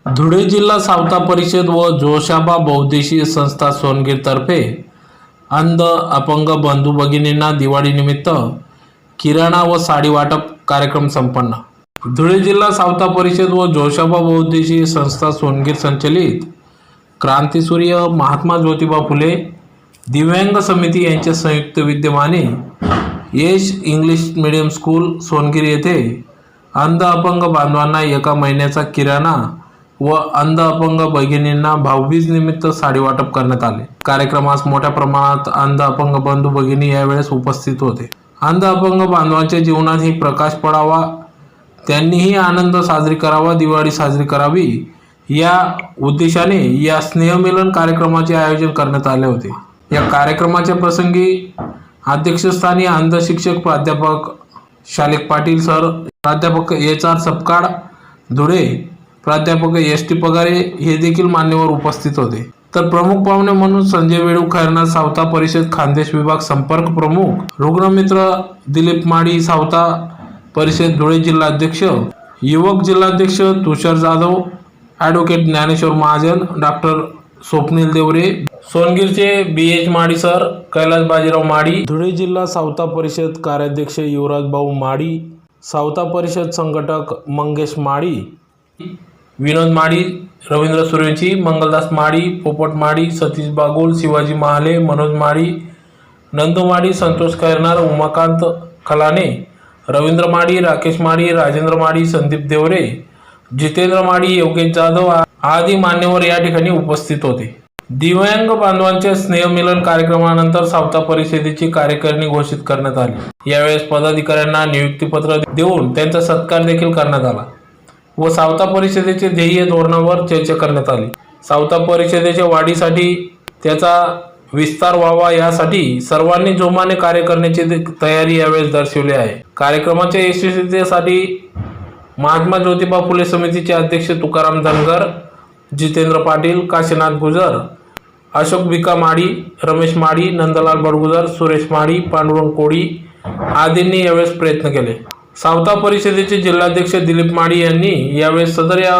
धुळे जिल्हा सावता परिषद व जोशाबा बहुउद्देशीय संस्था सोनगीर तर्फे अंध अपंग बंधू भगिनींना दिवाळीनिमित्त किराणा व साडी वाटप कार्यक्रम संपन्न। धुळे जिल्हा सावता परिषद व जोशाबा बहुउद्देशीय संस्था सोनगीर संचलित क्रांतीसूर्य महात्मा ज्योतिबा फुले दिव्यांग समिती यांच्या संयुक्त विद्यमाने यश इंग्लिश मीडियम स्कूल सोनगीर येथे अंध अपंग बांधवांना एका महिन्याचा किराणा व अंध अपंग भगिनींना भाऊबीज निमित्त साडी वाटप करण्यात आले। कार्यक्रमास मोठ्या प्रमाणात अंध अपंग बंधू भगिनी यावेळेस उपस्थित होते। अंध अपंग बांधवांच्या जीवनातही प्रकाश पडावा, त्यांनीही आनंद साजरी करावा, दिवाळी साजरी करावी या उद्देशाने या स्नेहमिलन कार्यक्रमाचे आयोजन करण्यात आले होते। या कार्यक्रमाच्या प्रसंगी अध्यक्षस्थानी अंध शिक्षक प्राध्यापक शालिक पाटील सर, प्राध्यापक HR सपकाळ धुळे, प्राध्यापक ST पगारे हे देखील मान्यवर उपस्थित होते। तर प्रमुख पाहुणे म्हणून संजय वेळू खैरनार सावता परिषद खानदेश विभाग संपर्क प्रमुख, रुग्णमित्र दिलीप माडी सावता परिषद धुळे जिल्हाध्यक्ष, युवक जिल्हाध्यक्ष तुषार जाधव, ॲडव्होकेट ज्ञानेश्वर महाजन, डॉक्टर स्वप्नील देवरे, सोनगीरचे BH माडी सर, कैलास बाजीराव माडी, धुळे जिल्हा सावता परिषद कार्याध्यक्ष युवराज भाऊ माडी, सावता परिषद संघटक मंगेश माडी, विनोद माडी, रवींद्र सूर्यवंशी, मंगलदास माडी, पोपट माडी, सतीश बागुल, शिवाजी महाले, मनोज माडी, नंदू माडी, संतोष खैरनार, उमाकांत खलाने, रवींद्र माडी, राकेश माडी, राजेंद्र माडी, संदीप देवरे, जितेंद्र माडी, योगेश जाधव आदी मान्यवर या ठिकाणी उपस्थित होते। दिव्यांग बांधवांच्या स्नेहमिलन कार्यक्रमानंतर सावता परिषदेची कार्यकारिणी घोषित करण्यात आली। यावेळेस पदाधिकाऱ्यांना नियुक्तीपत्र देऊन त्यांचा सत्कार देखील करण्यात आला व सावता परिषदेचे ध्येय धोरणावर चर्चा करण्यात आली। सावता परिषदेच्या वाढीसाठी, त्याचा विस्तार व्हावा यासाठी सर्वांनी जोमाने कार्य करण्याची तयारी यावेळेस दर्शवली आहे। कार्यक्रमाच्या यशस्वीतेसाठी महात्मा ज्योतिबा फुले समितीचे अध्यक्ष तुकाराम धनगर, जितेंद्र पाटील, काशीनाथ गुजर, अशोक भिका माडी, रमेश माडी, नंदलाल बडगुजर, सुरेश माडी, पांडुरंग कोळी आदींनी यावेळेस प्रयत्न केले। सावता परिषदेचे जिल्हाध्यक्ष दिलीप माडी यांनी यावेळेस सदर या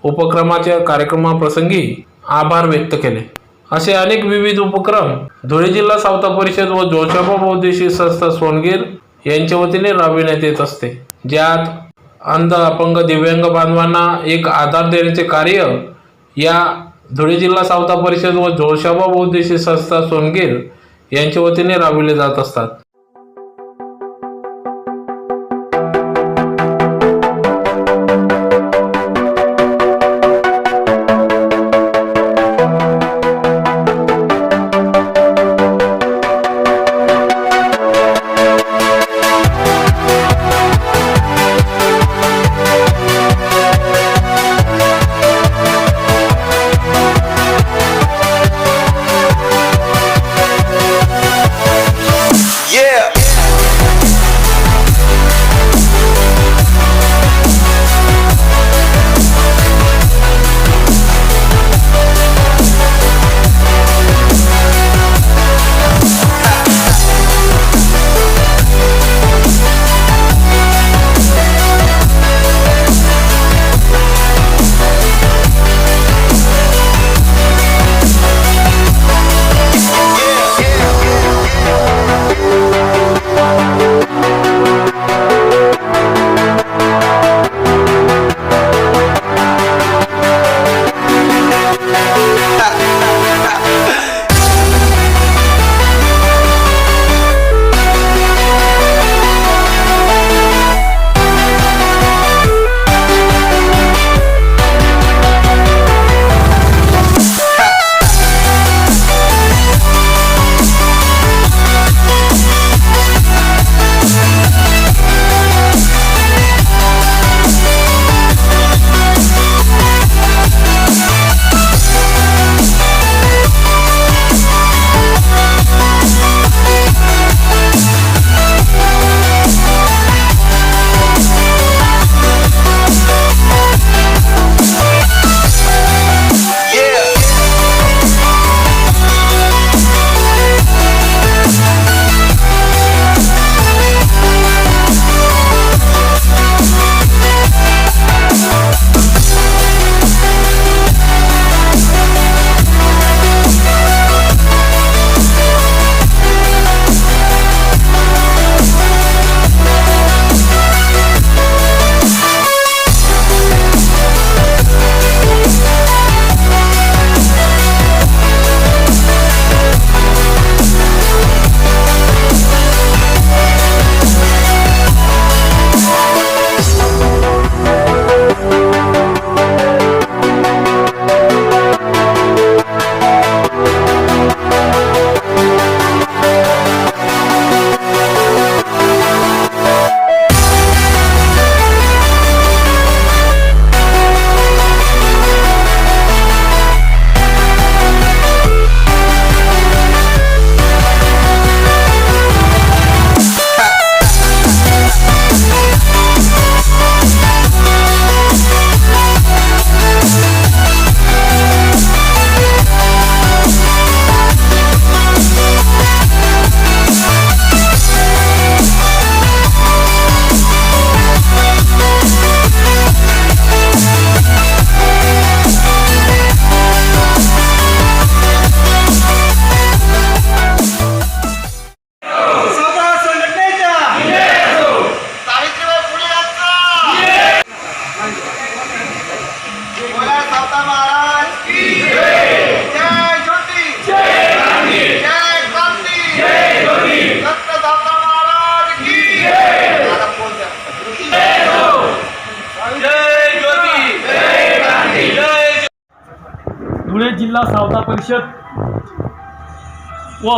उपक्रमाच्या कार्यक्रमाप्रसंगी आभार व्यक्त केले। असे अनेक विविध उपक्रम धुळे जिल्हा सावता परिषद व जोशाबा बहुउद्देशीय संस्था सोनगीर यांच्या वतीने राबविण्यात येत असते, ज्यात अंध अपंग दिव्यांग बांधवांना एक आधार देण्याचे कार्य या धुळे जिल्हा सावता परिषद व जोशाबा बहुउद्देशीय संस्था सोनगीर यांच्या वतीने राबविले जात असतात। जिल्हा सावता परिषद व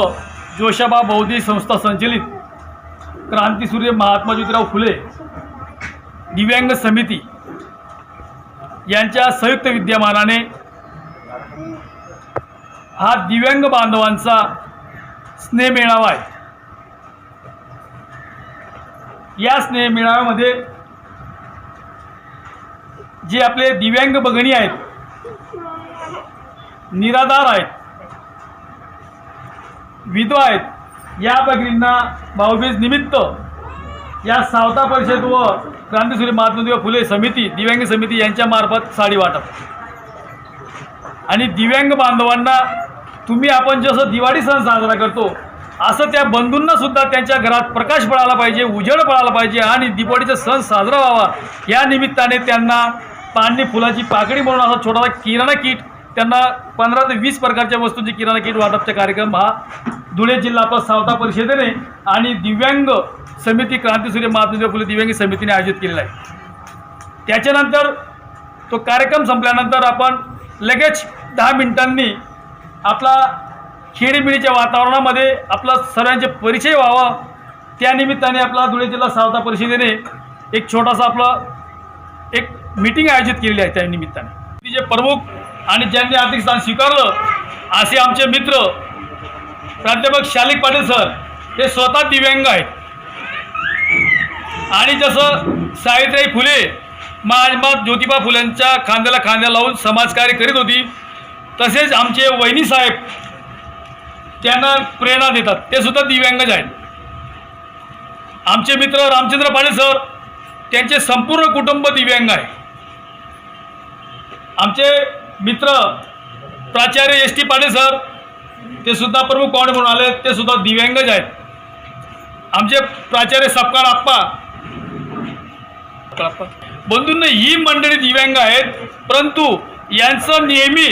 जोशाबा बौद्धिक संस्था संचलित क्रांतीसूर्य महात्मा ज्योतिराव फुले दिव्यांग समिती यांच्या संयुक्त विद्यमानाने हा दिव्यांग बांधवांचा स्नेह मेळावा आहे। या स्नेह मेळाव्यामध्ये जे आपले दिव्यांग भगिनी आहेत, निराधार आहेत, विधवा आहेत, या भगिनींना भाऊबीज निमित्त या सावता परिषद व क्रांतीसूर्य महात्मा ज्योतिराव फुले समिती दिव्यांग समिती यांच्या मार्फत साडी वाटप आणि दिव्यांग बांधवांना तुम्ही आपण जसं दिवाळी सण साजरा करतो असं त्या बंधूंना सुद्धा त्यांच्या घरात प्रकाश पडायला पाहिजे, उजेड पडायला पाहिजे आणि दिवाळीचा सण साजरा व्हावा या निमित्ताने त्यांना पाणी फुलाची पाकळी म्हणून असा छोटासा किराणा किट, त्यांना 15 ते 20 प्रकारच्या वस्तूंची किराणा किट वाटपचा कार्यक्रम हा धुळे जिल्हा आपला सावता परिषदेने आणि दिव्यांग समिती क्रांतीसूर्य महात्मा ज्योतिराव फुले दिव्यांग समितीने आयोजित केलेला आहे। त्याच्यानंतर तो कार्यक्रम संपल्यानंतर आपण लगेच 10 मिनिटांनी आपला खेडीमेळीच्या वातावरणामध्ये आपला सर्वांचे परिचय व्हावा, त्यानिमित्ताने आपला धुळे जिल्हा सावता परिषदेने एक छोटासा आपला एक मीटिंग आयोजित केलेली आहे। त्या निमित्ताने जे प्रमुख आणि ज्यांनी आर्थिक स्थान स्वीकारलं असे आमचे मित्र प्राध्यापक शालिक पाटील सर, हे स्वतः दिव्यांग आहेत आणि जसं सावित्रीबाई फुले महात्मा ज्योतिबा फुलेंच्या खांद्याला खांद्या लावून समाजकार्य करीत होती, तसेच आमचे वहिनी साहेब त्यांना प्रेरणा देतात, ते सुद्धा दिव्यांगच आहेत। आमचे मित्र रामचंद्र पाटील सर, त्यांचे संपूर्ण कुटुंब दिव्यांग आहे। आमचे मित्र प्राचार्य एस टी पाटील सर, ते सुद्धा प्रमुख पाहुणे म्हणून आले, ते सुद्धा दिव्यांगच आहेत। आमचे प्राचार्य सपकाळ आप्पा बंधूंना ही मंडळी दिव्यांग आहेत, परंतु यांचं नेहमी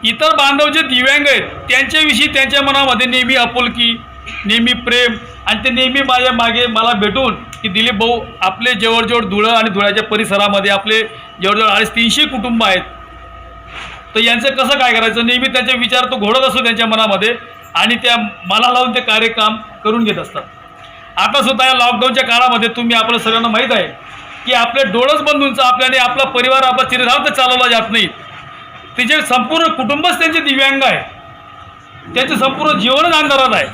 इतर बांधव जे दिव्यांग आहेत त्यांच्याविषयी त्यांच्या मनामध्ये नेहमी आपुलकी, नेहमी प्रेम आणि ते नेहमी माझ्या मागे मला भेटून की दिलीप भाऊ, आपले जवळजवळ धुळं आणि धुळ्याच्या परिसरामध्ये आपले जवळजवळ 250-300 कुटुंब आहेत, तर यांचं कसं काय करायचं, नेहमी त्यांचे विचार तो घोळत असतो त्यांच्या मनामध्ये आणि त्या मला लावून ते कार्यक्रम करून घेत असतात। आता सुद्धा या लॉकडाऊनच्या काळामध्ये तुम्ही आपल्या सगळ्यांना माहीत आहे की आपल्या डोळस बंधूंचा आपल्याने आपला परिवार आपला चिरधार्थ चालवला जात नाही, तिचे संपूर्ण कुटुंबच त्यांचे दिव्यांग आहे, त्यांचे संपूर्ण जीवनच अंधारात आहे,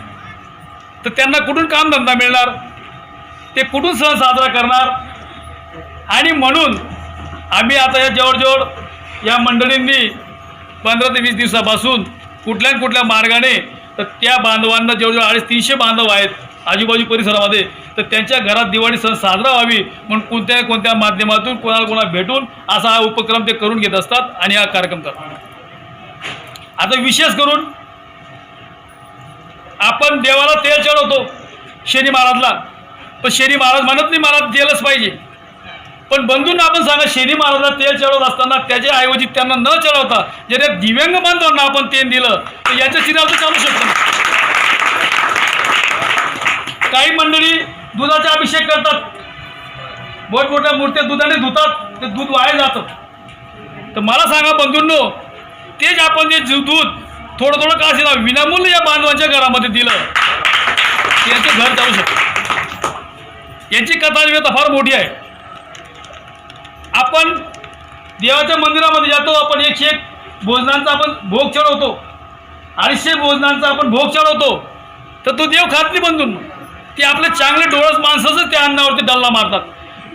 तर त्यांना कुठून कामधंदा मिळणार, ते कुठून सण साजरा करणार। आणि म्हणून आम्ही आता या जवळजवळ या मंडळींनी 15 ते 20 दिवसापासून कुठल्या मार्गाने तर त्या बांधवांना जवळजवळ 250-300 बांधव आहेत आजूबाजू परिसरामध्ये, तर त्यांच्या घरात दिवाळी सण साजरा व्हावी म्हणून कोणत्या माध्यमातून कोणाला भेटून असा हा उपक्रम ते करून घेत असतात आणि हा कार्यक्रम करतात। आता विशेष करून आपण देवाला तेल चढवतो शनी महाराजला, पण शनी महाराज म्हणत नाही मला तेलच पाहिजे, पण बंधूंना आपण सांगा शनी महाराजला तेल चढवत असताना त्याच्या ऐवजी त्यांना न चढवता जर दिव्यांग बांधवांना आपण तेल दिलं तर याच्या चिरावतं चालू शकतं। काही मंडळी दुधाचा अभिषेक करतात, मोठमोठ्या मूर्त्या दुधाने धुतात, ते दूध वाया जातं, तर मला सांगा बंधूंनो, तेच आपण जे दूध थोडं का असेल विनामूल्य या बांधवांच्या घरामध्ये दिलं, यांचं घर जाऊ शकतं। यांची कथा फार मोठी आहे। आपण देवाच्या मंदिरामध्ये जातो, आपण 101 भोजनांचा आपण भोग चढवतो, 250 भोजनांचा आपण भोग चढवतो, तर तो देव खात नाही बंधूंनो, ते आपले चांगले डोळस माणसाचं त्या अन्नावरती डल्ला मारतात,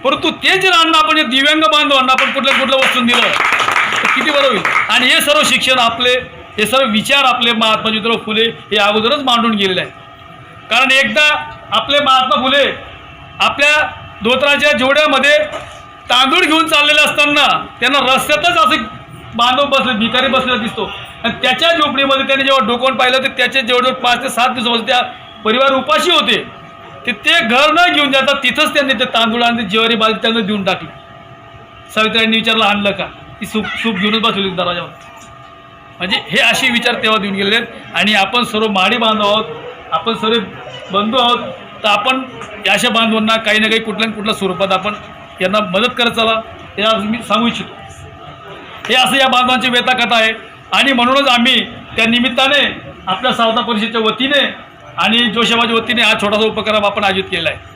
परंतु ते जर अन्न आपण दिव्यांग बांधवांना आपण कुठल्या वस्तून दिलं तर किती बरं होईल। आणि हे सर्व शिक्षण आपले, हे सर्व विचार आपले महात्मा ज्योतिराव फुले हे अगोदरच मांडून गेलेले आहेत। कारण एकदा आपले महात्मा फुले आपल्या धोत्राच्या जोड्यामध्ये तांदूळ घेऊन चाललेले असताना त्यांना रस्त्यातच असे बांधव बसले, भिकारी बसलेला दिसतो आणि त्याच्या झोपडीमध्ये त्याने जेव्हा डोकावून पाहिलं तर त्याचे जवळजवळ 5 ते 7 दिवसापासून त्या परिवार उपाशी होते, ते घर न घेऊन जातात तिथंच त्यांनी ते तांदूळ आणि ज्वारी बाजरी त्यांना देऊन टाकली। सावित्रीबाईंनी विचारलं आणलं का, ती सूप घेऊनच बसवली दरवाजावर। म्हणजे हे असे विचार तेव्हा देऊन गेलेले आहेत। आणि आपण सर्व माडी बांधव आहोत, आपण सर्व बंधू आहोत, तर आपण अशा बांधवांना काही ना काही कुठल्या स्वरूपात आपण यांना मदत करत चला, हे आज मी सांगू इच्छितो। हे असं या बांधवांची व्यथा कथा आहे। आणि म्हणूनच आम्ही त्या निमित्ताने आपल्या सावता परिषदेच्या वतीने आणि जोशाबाच्या वतीने हा छोटासा उपक्रम आपण आयोजित केला आहे.